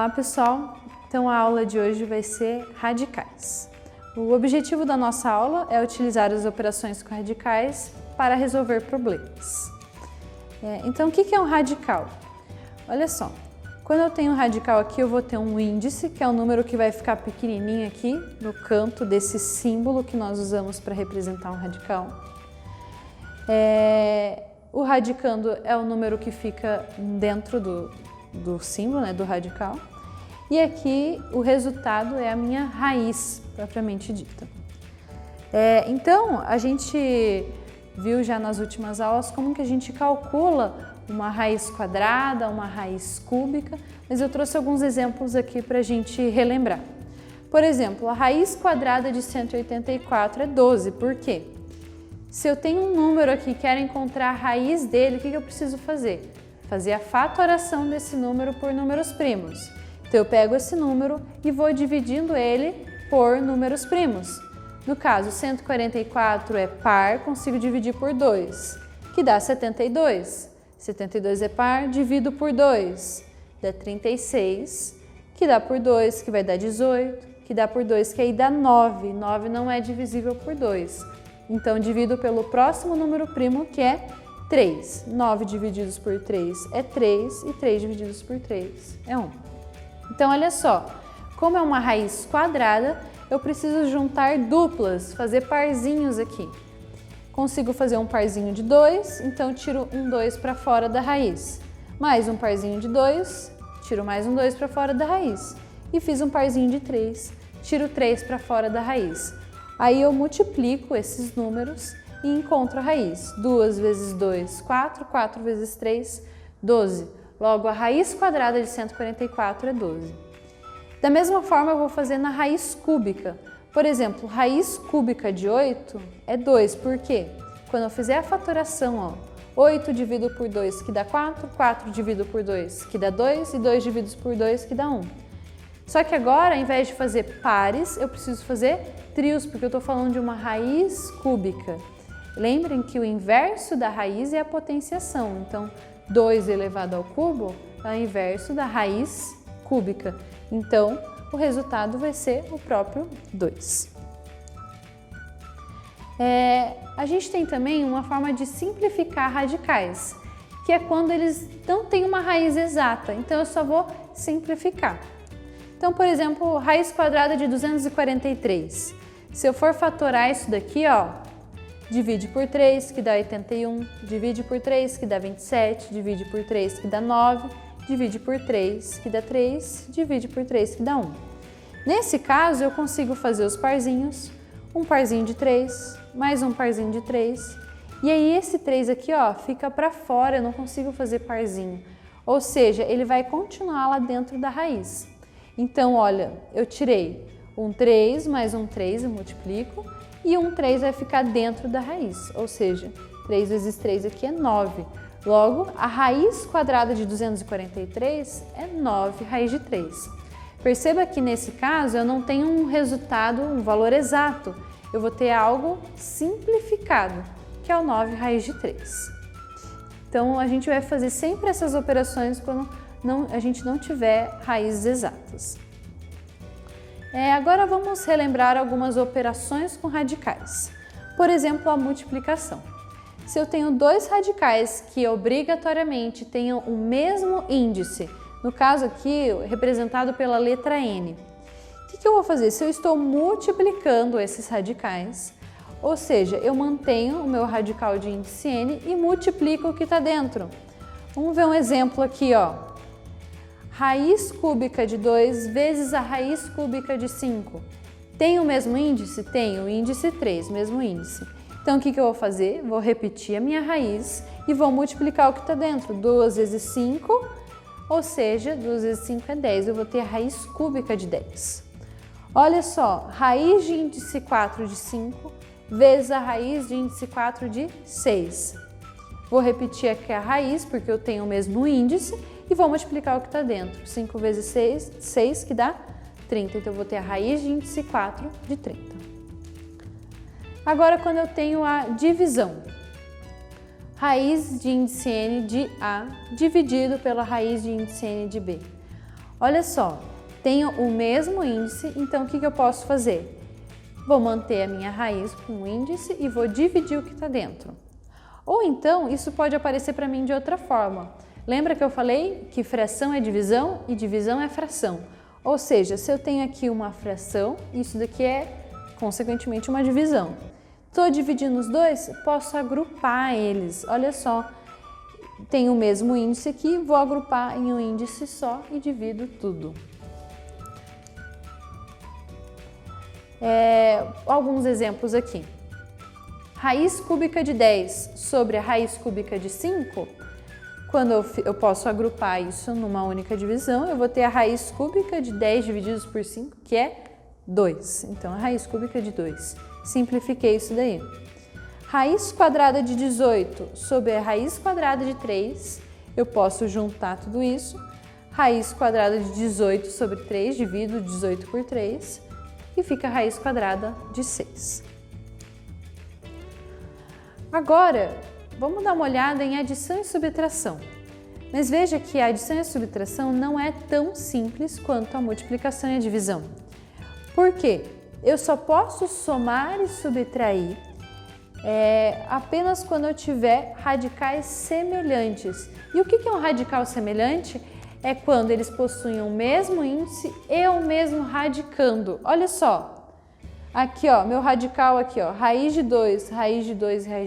Olá pessoal, então a aula de hoje vai ser radicais. O objetivo da nossa aula é utilizar as operações com radicais para resolver problemas. Então o que é um radical? Olha só, quando eu tenho um radical aqui eu vou ter um índice, que é o número que vai ficar pequenininho aqui no canto desse símbolo que nós usamos para representar um radical. O radicando é o número que fica dentro do símbolo, né, do radical. E aqui o resultado é a minha raiz, propriamente dita. Então, a gente viu já nas últimas aulas como que a gente calcula uma raiz quadrada, uma raiz cúbica, mas eu trouxe alguns exemplos aqui para a gente relembrar. Por exemplo, a raiz quadrada de 184 é 12, por quê? Se eu tenho um número aqui e quero encontrar a raiz dele, o que eu preciso fazer? Fazer a fatoração desse número por números primos. Então eu pego esse número e vou dividindo ele por números primos. No caso, 144 é par, consigo dividir por 2, que dá 72. 72 é par, divido por 2, dá 36, que dá por 2, que vai dar 18, que dá por 2, que aí dá 9. 9 não é divisível por 2. Então, divido pelo próximo número primo, que é 3. 9 divididos por 3 é 3 e 3 divididos por 3 é 1. Então, olha só, como é uma raiz quadrada, eu preciso juntar duplas, fazer parzinhos aqui. Consigo fazer um parzinho de 2, então tiro um 2 para fora da raiz. Mais um parzinho de 2, tiro mais um 2 para fora da raiz. E fiz um parzinho de 3, tiro 3 para fora da raiz. Aí eu multiplico esses números e encontro a raiz. 2 vezes 2, 4, 4 vezes 3, 12. Logo, a raiz quadrada de 144 é 12. Da mesma forma, eu vou fazer na raiz cúbica. Por exemplo, raiz cúbica de 8 é 2. Por quê? Quando eu fizer a fatoração, 8 divido por 2, que dá 4, 4 divido por 2, que dá 2, e 2 divididos por 2, que dá 1. Só que agora, ao invés de fazer pares, eu preciso fazer trios, porque eu estou falando de uma raiz cúbica. Lembrem que o inverso da raiz é a potenciação. Então, 2 elevado ao cubo é o inverso da raiz cúbica. Então, o resultado vai ser o próprio 2. A gente tem também uma forma de simplificar radicais, que é quando eles não têm uma raiz exata. Então, eu só vou simplificar. Então, por exemplo, raiz quadrada de 243. Se eu for fatorar isso daqui, divide por 3, que dá 81, divide por 3, que dá 27, divide por 3, que dá 9, divide por 3, que dá 3, divide por 3, que dá 1. Nesse caso, eu consigo fazer os parzinhos, um parzinho de 3, mais um parzinho de 3, e aí esse 3 aqui, fica para fora, eu não consigo fazer parzinho. Ou seja, ele vai continuar lá dentro da raiz. Então, olha, eu tirei um 3 mais um 3, eu multiplico, e um 3 vai ficar dentro da raiz, ou seja, 3 vezes 3 aqui é 9. Logo, a raiz quadrada de 243 é 9 raiz de 3. Perceba que nesse caso eu não tenho um resultado, um valor exato, eu vou ter algo simplificado, que é o 9 raiz de 3. Então, a gente vai fazer sempre essas operações quando a gente não tiver raízes exatas. Agora vamos relembrar algumas operações com radicais. Por exemplo, a multiplicação. Se eu tenho dois radicais que obrigatoriamente tenham o mesmo índice, no caso aqui representado pela letra N, o que eu vou fazer? Se eu estou multiplicando esses radicais, ou seja, eu mantenho o meu radical de índice N e multiplico o que está dentro. Vamos ver um exemplo aqui, Raiz cúbica de 2 vezes a raiz cúbica de 5. Tem o mesmo índice? Tem, o índice 3, mesmo índice. Então, o que eu vou fazer? Vou repetir a minha raiz e vou multiplicar o que está dentro. 2 vezes 5, ou seja, 2 vezes 5 é 10. Eu vou ter a raiz cúbica de 10. Olha só, raiz de índice 4 de 5 vezes a raiz de índice 4 de 6. Vou repetir aqui a raiz, porque eu tenho o mesmo índice, e vou multiplicar o que está dentro. 5 vezes 6, 6, que dá 30. Então, eu vou ter a raiz de índice 4 de 30. Agora, quando eu tenho a divisão, raiz de índice n de A dividido pela raiz de índice n de B. Olha só, tenho o mesmo índice, então o que eu posso fazer? Vou manter a minha raiz com o índice e vou dividir o que está dentro. Ou então, isso pode aparecer para mim de outra forma. Lembra que eu falei que fração é divisão e divisão é fração? Ou seja, se eu tenho aqui uma fração, isso daqui é, consequentemente, uma divisão. Estou dividindo os dois? Posso agrupar eles. Olha só, tenho o mesmo índice aqui, vou agrupar em um índice só e divido tudo. Alguns exemplos aqui. Raiz cúbica de 10 sobre a raiz cúbica de 5, quando eu posso agrupar isso numa única divisão, eu vou ter a raiz cúbica de 10 divididos por 5, que é 2. Então, a raiz cúbica de 2. Simplifiquei isso daí. Raiz quadrada de 18 sobre a raiz quadrada de 3, eu posso juntar tudo isso. Raiz quadrada de 18 sobre 3, divido 18 por 3 e fica a raiz quadrada de 6. Agora, vamos dar uma olhada em adição e subtração. Mas veja que a adição e a subtração não é tão simples quanto a multiplicação e a divisão. Por quê? Eu só posso somar e subtrair apenas quando eu tiver radicais semelhantes. E o que é um radical semelhante? É quando eles possuem o mesmo índice e o mesmo radicando. Olha só, aqui ó, meu radical aqui ó, raiz de 2 e raiz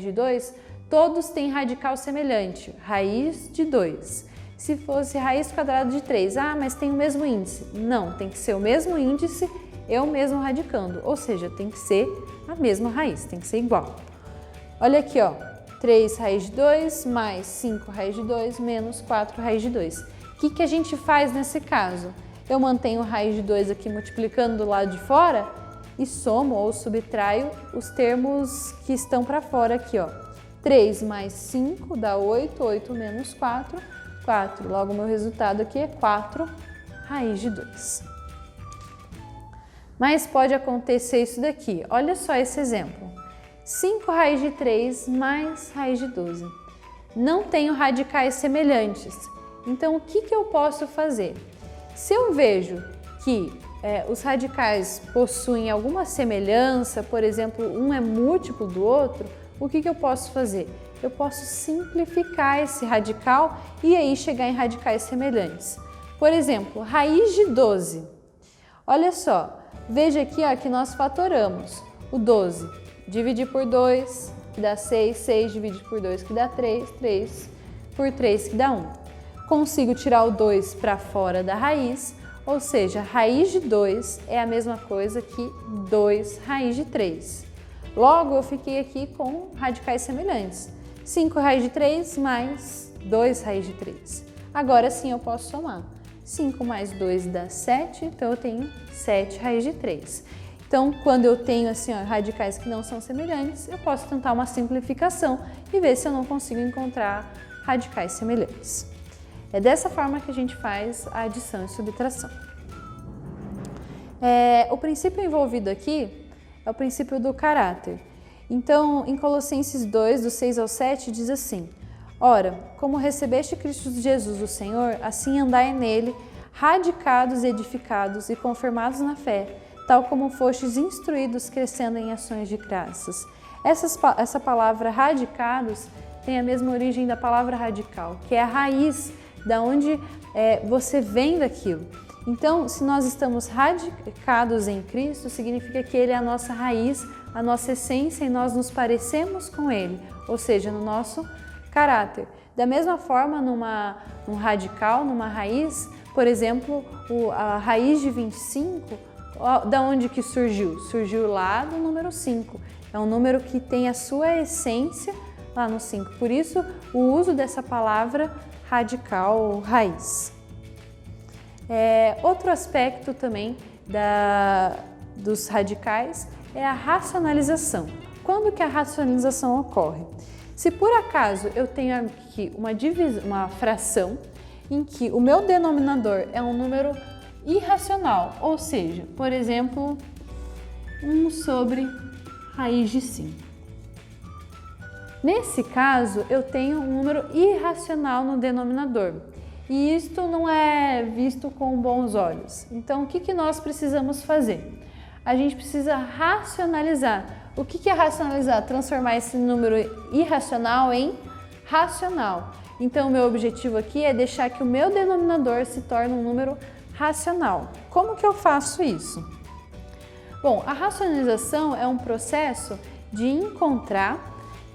de 2, todos têm radical semelhante, raiz de 2. Se fosse raiz quadrada de 3, mas tem o mesmo índice. Não, tem que ser o mesmo índice e o mesmo radicando, ou seja, tem que ser a mesma raiz, tem que ser igual. Olha aqui ó, 3 raiz de 2 mais 5 raiz de 2 menos 4 raiz de 2. O que a gente faz nesse caso? Eu mantenho raiz de 2 aqui multiplicando do lado de fora e somo ou subtraio os termos que estão para fora aqui, ó. 3 mais 5 dá 8, 8 menos 4, 4. Logo, meu resultado aqui é 4 raiz de 2. Mas pode acontecer isso daqui. Olha só esse exemplo. 5 raiz de 3 mais raiz de 12. Não tenho radicais semelhantes. Então, o que eu posso fazer? Se eu vejo que os radicais possuem alguma semelhança, por exemplo, um é múltiplo do outro, o que eu posso fazer? Eu posso simplificar esse radical e aí chegar em radicais semelhantes. Por exemplo, raiz de 12. Olha só, veja aqui ó, que nós fatoramos o 12. Dividir por 2, que dá 6, 6 dividido por 2, que dá 3, 3 por 3, que dá 1. Consigo tirar o 2 para fora da raiz, ou seja, raiz de 2 é a mesma coisa que 2 raiz de 3. Logo, eu fiquei aqui com radicais semelhantes. 5 raiz de 3 mais 2 raiz de 3. Agora sim eu posso somar. 5 mais 2 dá 7, então eu tenho 7 raiz de 3. Então, quando eu tenho assim, ó, radicais que não são semelhantes, eu posso tentar uma simplificação e ver se eu não consigo encontrar radicais semelhantes. É dessa forma que a gente faz a adição e subtração. O princípio envolvido aqui é o princípio do caráter. Então, em Colossenses 2, do 6 ao 7, diz assim: Ora, como recebeste Cristo Jesus o Senhor, assim andai nele, radicados, edificados e confirmados na fé, tal como fostes instruídos, crescendo em ações de graças. Essa palavra radicados tem a mesma origem da palavra radical, que é a raiz da onde você vem daquilo. Então, se nós estamos radicados em Cristo, significa que Ele é a nossa raiz, a nossa essência e nós nos parecemos com Ele, ou seja, no nosso caráter. Da mesma forma, num radical, numa raiz, por exemplo, a raiz de 25, da onde que surgiu? Surgiu lá do número 5. É um número que tem a sua essência lá no 5. Por isso, o uso dessa palavra radical ou raiz. Outro aspecto também dos radicais é a racionalização. Quando que a racionalização ocorre? Se por acaso eu tenho aqui uma fração em que o meu denominador é um número irracional, ou seja, por exemplo, 1 sobre raiz de 5. Nesse caso, eu tenho um número irracional no denominador. e isto não é visto com bons olhos. Então, o que nós precisamos fazer? A gente precisa racionalizar. O que é racionalizar? Transformar esse número irracional em racional. Então, o meu objetivo aqui é deixar que o meu denominador se torne um número racional. Como que eu faço isso? Bom, a racionalização é um processo de encontrar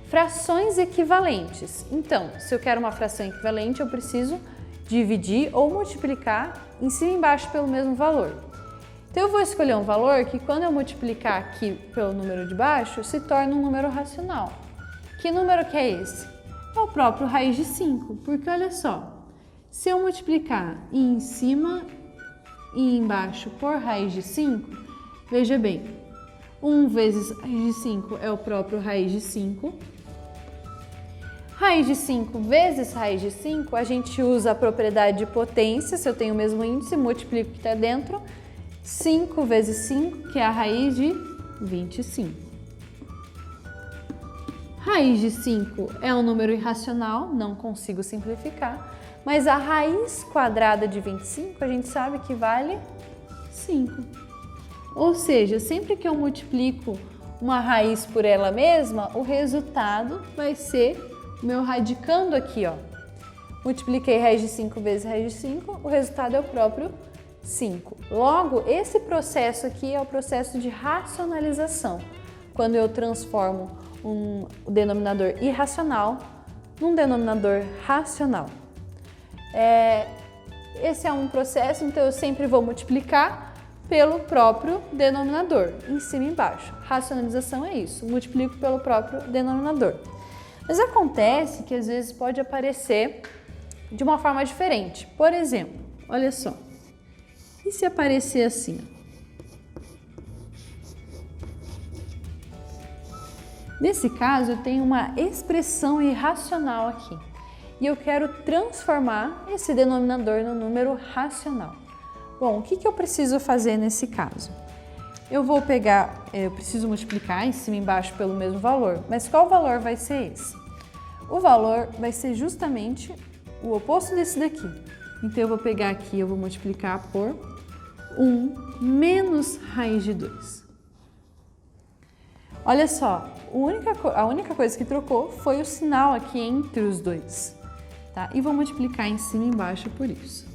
frações equivalentes. Então, se eu quero uma fração equivalente, eu preciso dividir ou multiplicar em cima e embaixo pelo mesmo valor. Então, eu vou escolher um valor que, quando eu multiplicar aqui pelo número de baixo, se torna um número racional. Que número que é esse? É o próprio raiz de 5, porque olha só, se eu multiplicar em cima e embaixo por raiz de 5, veja bem, 1 vezes raiz de 5 é o próprio raiz de 5. Raiz de 5 vezes raiz de 5, a gente usa a propriedade de potência, se eu tenho o mesmo índice, multiplico o que está dentro, 5 vezes 5, que é a raiz de 25. Raiz de 5 é um número irracional, não consigo simplificar, mas a raiz quadrada de 25 a gente sabe que vale 5. Ou seja, sempre que eu multiplico uma raiz por ela mesma, o resultado vai ser o meu radicando aqui, ó. Multipliquei raiz de 5 vezes raiz de 5, o resultado é o próprio 5. Logo, esse processo aqui é o processo de racionalização, quando eu transformo um denominador irracional num denominador racional. Esse é um processo, então eu sempre vou multiplicar pelo próprio denominador, em cima e embaixo. Racionalização é isso, multiplico pelo próprio denominador. Mas acontece que às vezes pode aparecer de uma forma diferente. Por exemplo, olha só, e se aparecer assim? Nesse caso, eu tenho uma expressão irracional aqui e eu quero transformar esse denominador no número racional. Bom, o que eu preciso fazer nesse caso? Eu preciso multiplicar em cima e embaixo pelo mesmo valor, mas qual valor vai ser esse? O valor vai ser justamente o oposto desse daqui. Então, eu vou pegar aqui, eu vou multiplicar por 1 menos raiz de 2. Olha só, a única coisa que trocou foi o sinal aqui entre os dois, tá? E vou multiplicar em cima e embaixo por isso.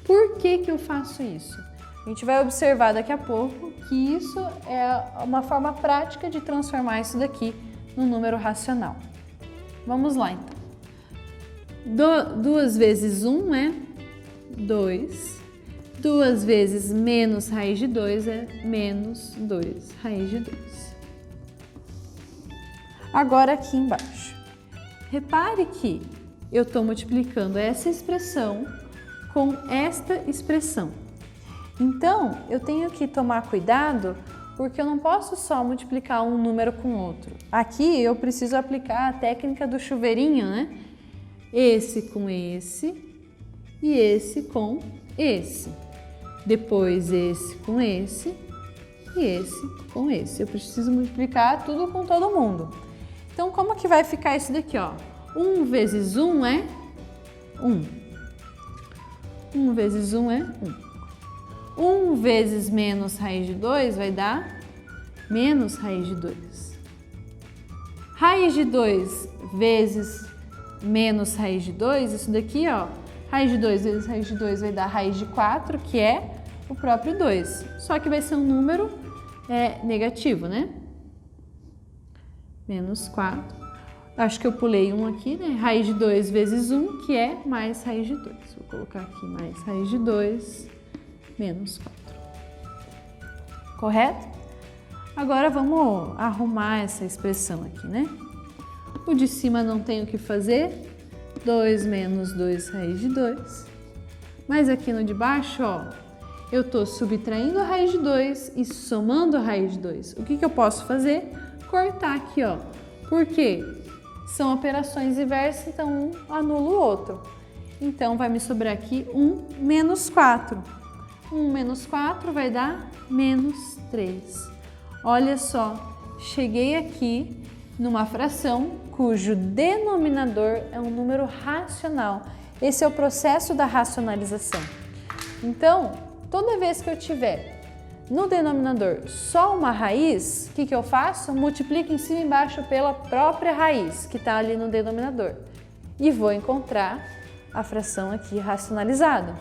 Por que eu faço isso? A gente vai observar daqui a pouco que isso é uma forma prática de transformar isso daqui num número racional. Vamos lá, então. 2 vezes 1 é 2. 2 vezes menos raiz de 2 é menos 2 raiz de 2. Agora aqui embaixo. Repare que eu estou multiplicando essa expressão com esta expressão. Então, eu tenho que tomar cuidado porque eu não posso só multiplicar um número com outro. Aqui eu preciso aplicar a técnica do chuveirinho, né? Esse com esse e esse com esse. Depois esse com esse e esse com esse. Eu preciso multiplicar tudo com todo mundo. Então, como que vai ficar isso daqui, ó? 1 vezes 1 é 1. 1 vezes 1 é 1. 1 vezes menos raiz de 2 vai dar menos raiz de 2. Raiz de 2 vezes menos raiz de 2, isso daqui, ó, raiz de 2 vezes raiz de 2 vai dar raiz de 4, que é o próprio 2. Só que vai ser um número negativo, né? Menos 4. Acho que eu pulei um aqui, né? Raiz de 2 vezes 1, que é mais raiz de 2. Vou colocar aqui mais raiz de 2, menos 4. Correto? Agora vamos arrumar essa expressão aqui, né? O de cima não tem o que fazer. 2 menos 2 raiz de 2. Mas aqui no de baixo, ó, eu estou subtraindo a raiz de 2 e somando a raiz de 2. O que eu posso fazer? Cortar aqui, ó. Por quê? São operações inversas, então um anula o outro. Então, vai me sobrar aqui 1 menos 4. 1 menos 4 vai dar menos 3. Olha só, cheguei aqui numa fração cujo denominador é um número racional. Esse é o processo da racionalização. Então, toda vez que eu tiver no denominador só uma raiz, o que eu faço? Multiplico em cima e embaixo pela própria raiz que está ali no denominador e vou encontrar a fração aqui racionalizada.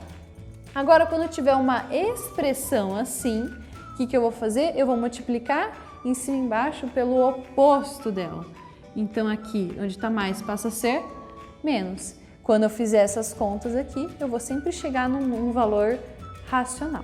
Agora, quando eu tiver uma expressão assim, o que eu vou fazer? Eu vou multiplicar em cima e embaixo pelo oposto dela. Então, aqui onde está mais passa a ser menos. Quando eu fizer essas contas aqui, eu vou sempre chegar num valor racional.